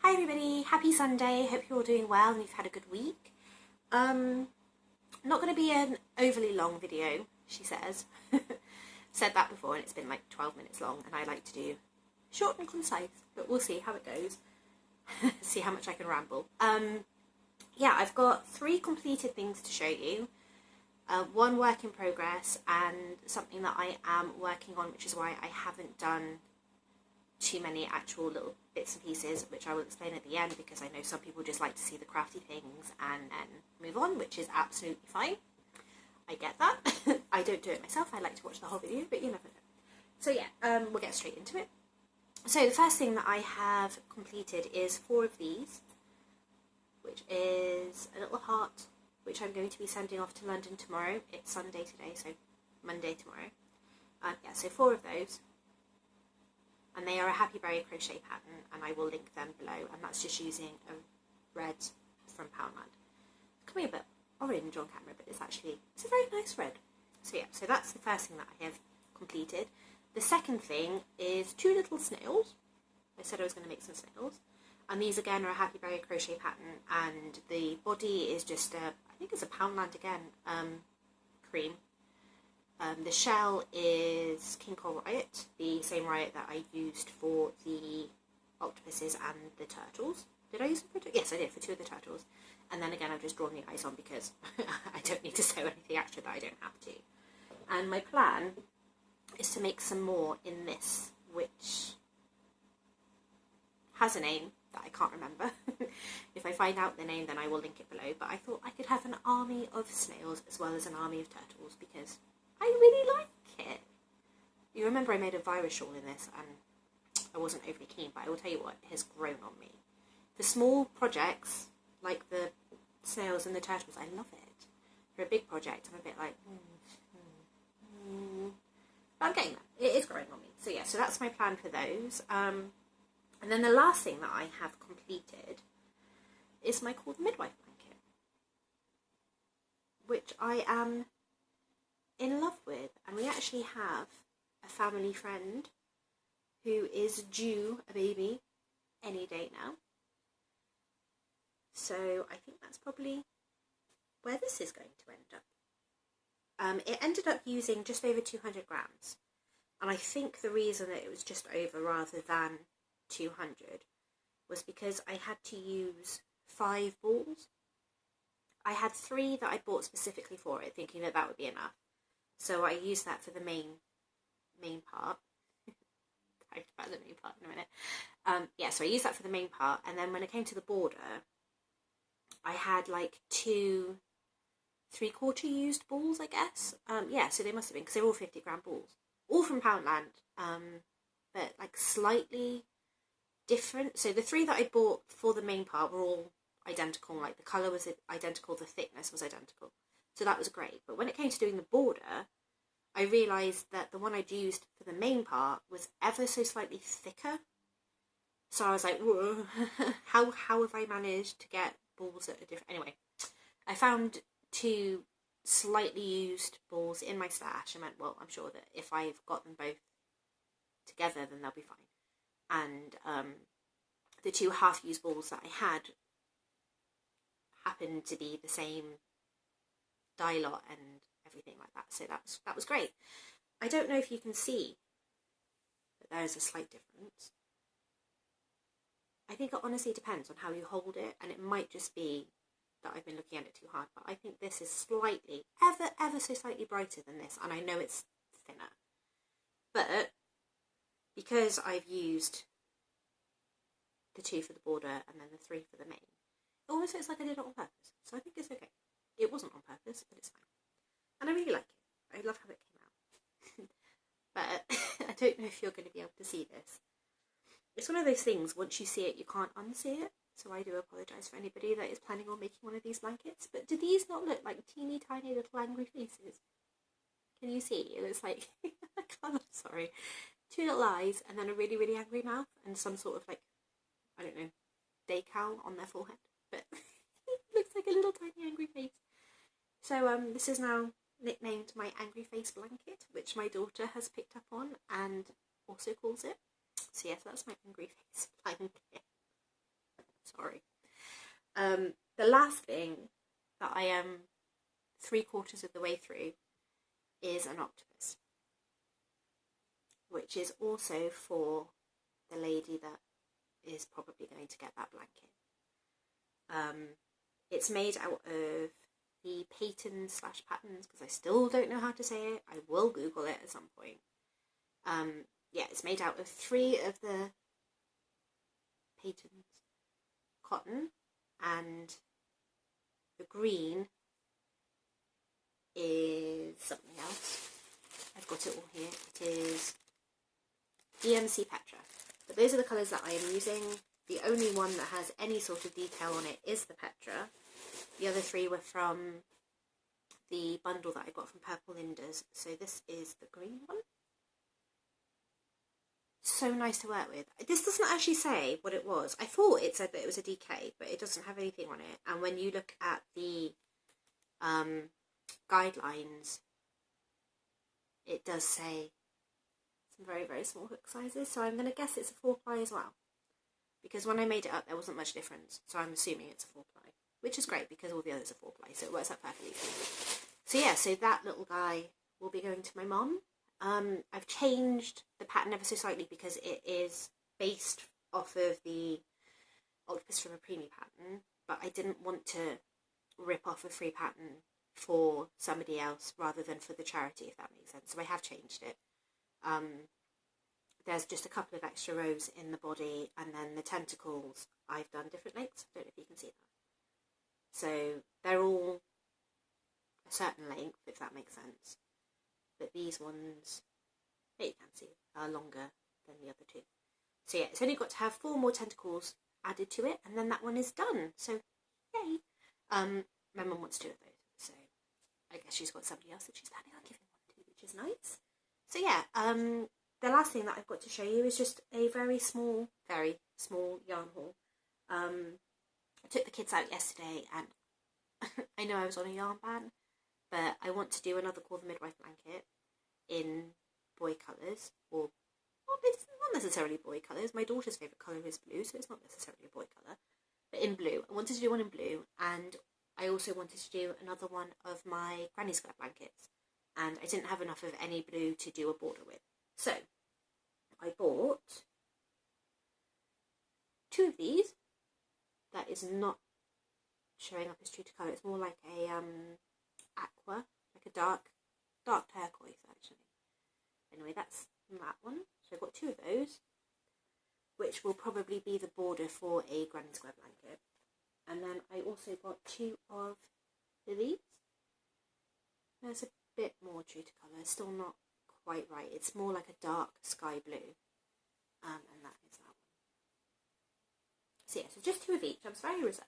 Hi everybody, happy Sunday, hope you're all doing well and you've had a good week. Not going to be an overly long video, she says. Said that before and it's been like 12 minutes long and I like to do short and concise, but we'll see how it goes. See how much I can ramble. Yeah, I've got 3 completed things to show you. 1 work in progress and something that I am working on, which is why I haven't done too many actual little bits and pieces, which I will explain at the end, because I know some people just like to see the crafty things and then move on, which is absolutely fine. I get that. I don't do it myself, I like to watch the whole video, but you never know. So yeah, we'll get straight into it. So the first thing that I have completed is 4 of these, which is a little heart, which I'm going to be sending off to London tomorrow. It's Sunday today, so Monday tomorrow. Yeah, so 4 of those. And they are a Happy Berry crochet pattern, and I will link them below, and that's just using a red from Poundland. It can be a bit orange on camera, but it's a very nice red. So yeah, so that's the first thing that I have completed. The second thing is 2 little snails. I said I was going to make some snails. And these again are a Happy Berry crochet pattern, and the body is just I think it's a Poundland again, cream. The shell is King Coral Riot, the same riot that I used for the octopuses and the turtles. Did I use them for yes, I did, for 2 of the turtles. And then again, I've just drawn the eyes on because I don't need to sew anything extra that I don't have to. And my plan is to make some more in this, which has a name that I can't remember. If I find out the name, then I will link it below. But I thought I could have an army of snails as well as an army of turtles, because I really like it. You remember I made a virus shawl in this and I wasn't overly keen, but I will tell you what, it has grown on me. For small projects, like the snails and the turtles, I love it. For a big project, I'm a bit like, But I'm getting there. It is growing on me. So yeah, so that's my plan for those. And then the last thing that I have completed is my called midwife blanket, which I am in love with, and we actually have a family friend who is due a baby any day now. So I think that's probably where this is going to end up. It ended up using just over 200 grams, and I think the reason that it was just over rather than 200 was because I had to use 5 balls. I had 3 that I bought specifically for it, thinking that that would be enough. So I used that for the main part. I'll talk about the main part in a minute. Yeah, so I used that for the main part, and then when it came to the border, I had like 2 3/4 used balls, I guess. Yeah, so they must have been, because they're all 50-gram balls, all from Poundland, but like slightly different. So the 3 that I bought for the main part were all identical, like the colour was identical, the thickness was identical. So that was great. But when it came to doing the border, I realised that the one I'd used for the main part was ever so slightly thicker. So I was like, whoa, how have I managed to get balls that are different? Anyway, I found 2 slightly used balls in my stash and went, well, I'm sure that if I've got them both together, then they'll be fine. And the 2 half-used balls that I had happened to be the same dye lot and everything like that, so that was great. I don't know if you can see, but there is a slight difference. I think it honestly depends on how you hold it, and it might just be that I've been looking at it too hard, but I think this is slightly, ever so slightly brighter than this, and I know it's thinner. But because I've used the 2 for the border and then the 3 for the main, it almost looks like I did it on purpose, so I think it's okay. It wasn't on purpose, but it's fine. And I really like it. I love how it came out. But I don't know if you're going to be able to see this. It's one of those things, once you see it, you can't unsee it. So I do apologise for anybody that is planning on making one of these blankets. But do these not look like teeny tiny little angry faces? Can you see? It looks like, I'm sorry, 2 little eyes and then a really, really angry mouth and some sort of like, I don't know, decal on their forehead. But it looks like a little tiny angry face. So this is now nicknamed my angry face blanket, which my daughter has picked up on and also calls it. So yes, that's my angry face blanket. The last thing that I am 3/4 of the way through is an octopus, which is also for the lady that is probably going to get that blanket. It's made out of the patons/patterns, because I still don't know how to say it. I will Google it at some point. Yeah, it's made out of 3 of the patons cotton, and the green is something else. I've got it all here. It is DMC Petra. But those are the colours that I am using. The only one that has any sort of detail on it is the Petra. The other 3 were from the bundle that I got from Purple Lindas. So this is the green one. So nice to work with. This doesn't actually say what it was. I thought it said that it was a DK, but it doesn't have anything on it. And when you look at the guidelines, it does say some very, very small hook sizes. So I'm going to guess it's a 4-ply as well, because when I made it up there wasn't much difference. So I'm assuming it's a 4-ply, which is great because all the others are 4-ply, so it works out perfectly for me. So yeah, so that little guy will be going to my mum. I've changed the pattern ever so slightly because it is based off of the Octopus from a Preemie pattern, but I didn't want to rip off a free pattern for somebody else rather than for the charity, if that makes sense. So I have changed it. There's just a couple of extra rows in the body, and then the tentacles I've done different lengths. I don't know if you can see that. So they're all a certain length, if that makes sense. But these ones, that you can see, are longer than the other 2. So yeah, it's only got to have 4 more tentacles added to it, and then that one is done. So, yay! My mum wants 2 of those, so I guess she's got somebody else that she's planning on giving one to, which is nice. So yeah, the last thing that I've got to show you is just a very small yarn haul. I took the kids out yesterday, and I know I was on a yarn ban, but I want to do another Call the Midwife blanket in boy colours, or well, it's not necessarily boy colours. My daughter's favourite colour is blue, so it's not necessarily a boy colour, but in blue. I wanted to do one in blue, and I also wanted to do another one of my granny square blankets, and I didn't have enough of any blue to do a border with. So I bought 2 of these. That is not showing up as true to colour. It's more like a aqua, like a dark turquoise actually. Anyway, that's that one. So I've got 2 of those, which will probably be the border for a granny square blanket. And then I also got 2 of these. There's a bit more true to colour, still not quite right. It's more like a dark sky blue. And that is that one. So yeah, so just 2 of each. I was very reserved.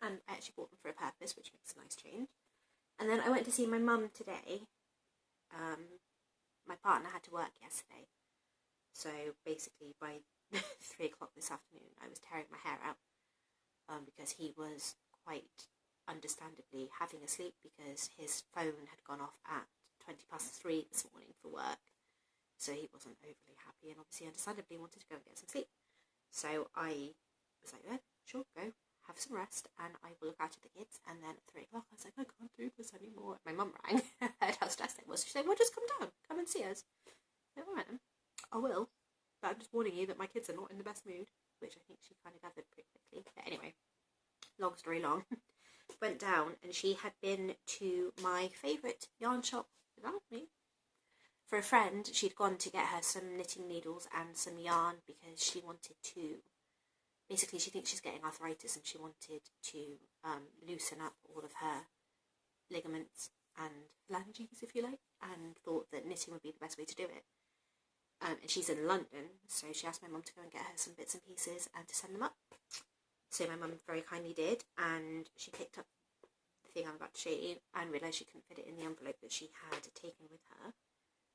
And I actually bought them for a purpose, which makes a nice change. And then I went to see my mum today. My partner had to work yesterday. So basically by 3 o'clock this afternoon, I was tearing my hair out. Because he was quite understandably having a sleep because his phone had gone off at 3:20 this morning for work. So he wasn't overly happy and obviously understandably wanted to go and get some sleep. So I was like, yeah, sure, go. Have some rest, and I will look after the kids. And then at 3 o'clock, I was like, I can't do this anymore. My mum rang, heard how stressed I was. She said, well, just come down, come and see us. I said, all right then, I will. But I'm just warning you that my kids are not in the best mood, which I think she kind of gathered pretty quickly. But anyway, long story long, went down, and she had been to my favourite yarn shop without me. For a friend, she'd gone to get her some knitting needles and some yarn because she wanted to. Basically, she thinks she's getting arthritis and she wanted to loosen up all of her ligaments and phalanges, if you like, and thought that knitting would be the best way to do it. And she's in London, so she asked my mum to go and get her some bits and pieces and to send them up. So my mum very kindly did, and she picked up the thing I'm about to show you and realised she couldn't fit it in the envelope that she had taken with her.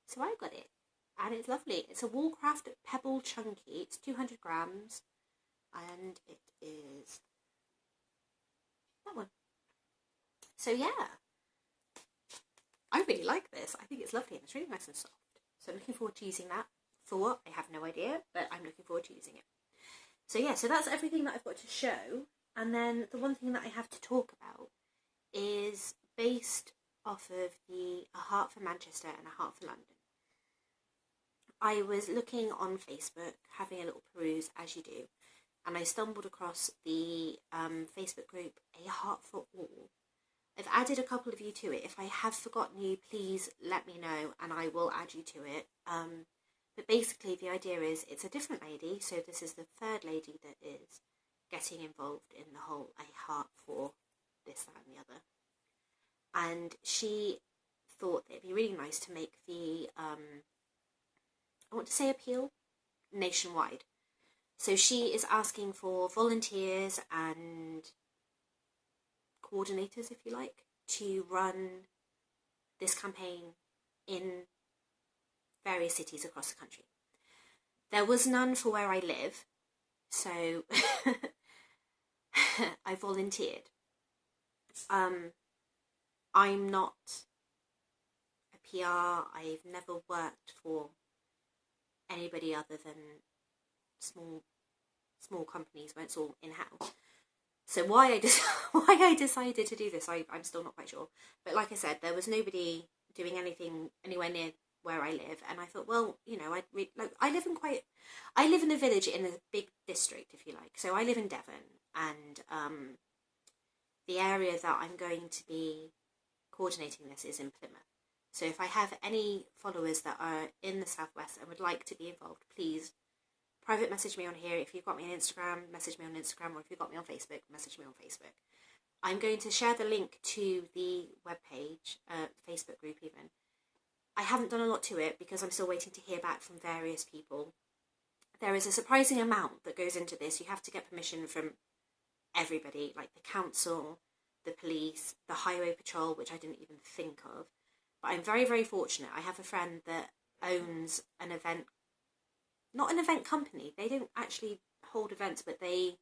So I got it, and it's lovely. It's a Woolcraft Pebble Chunky. It's 200 grams. And it is that one. So yeah, I really like this. I think it's lovely and it's really nice and soft. So I'm looking forward to using that. For what? I have no idea, but I'm looking forward to using it. So yeah, so that's everything that I've got to show. And then the one thing that I have to talk about is based off of a Heart for Manchester and a Heart for London. I was looking on Facebook, having a little peruse, as you do, and I stumbled across the Facebook group A Heart for All. I've added a couple of you to it. If I have forgotten you, please let me know and I will add you to it. But basically the idea is it's a different lady, so this is the third lady that is getting involved in the whole A Heart for this, that and the other. And she thought that it'd be really nice to make the, I want to say appeal, nationwide. So she is asking for volunteers and coordinators, if you like, to run this campaign in various cities across the country. There was none for where I live, so I volunteered. I'm not a PR. I've never worked for anybody other than small companies where it's all in-house. So why I decided to do this, I'm still not quite sure. But like I said, there was nobody doing anything anywhere near where I live, and I thought, well, you know, I live in a village in a big district, if you like. So I live in Devon, and the area that I'm going to be coordinating this is in Plymouth. So if I have any followers that are in the southwest and would like to be involved, please private message me on here. If you've got me on Instagram, message me on Instagram, or if you've got me on Facebook, message me on Facebook. I'm going to share the link to the webpage, Facebook group even. I haven't done a lot to it because I'm still waiting to hear back from various people. There is a surprising amount that goes into this. You have to get permission from everybody, like the council, the police, the highway patrol, which I didn't even think of. But I'm very, very fortunate. I have a friend that owns an event, not an event company. They don't actually hold events, but they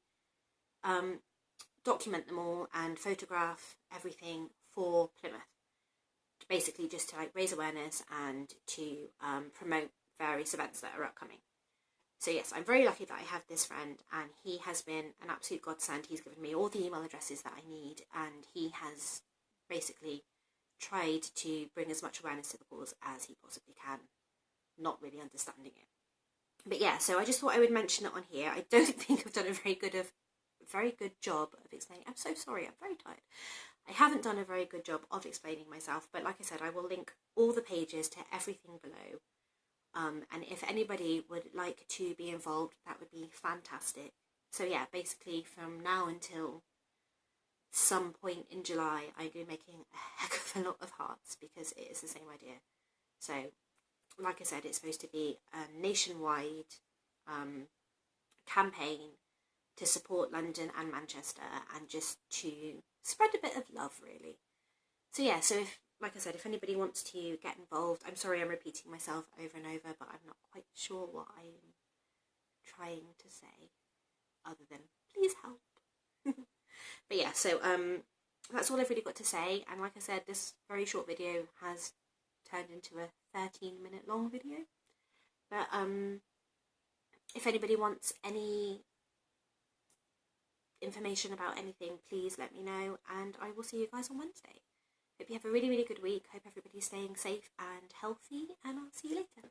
document them all and photograph everything for Plymouth. Basically just to like raise awareness and to promote various events that are upcoming. So yes, I'm very lucky that I have this friend, and he has been an absolute godsend. He's given me all the email addresses that I need, and he has basically tried to bring as much awareness to the cause as he possibly can, not really understanding it. But yeah, so I just thought I would mention it on here. I don't think I've done a very good job of explaining. I'm so sorry, I'm very tired. I haven't done a very good job of explaining myself, but like I said, I will link all the pages to everything below. And if anybody would like to be involved, that would be fantastic. So yeah, basically from now until some point in July, I'm going to be making a heck of a lot of hearts because it is the same idea. So, like I said, it's supposed to be a nationwide campaign to support London and Manchester and just to spread a bit of love, really. So yeah, so if, like I said, if anybody wants to get involved, I'm sorry I'm repeating myself over and over, but I'm not quite sure what I'm trying to say other than please help. But yeah, so that's all I've really got to say, and like I said, this very short video has turned into a 13-minute long video. But if anybody wants any information about anything, please let me know, and I will see you guys on Wednesday. Hope you have a really, really good week. Hope everybody's staying safe and healthy, and I'll see you later.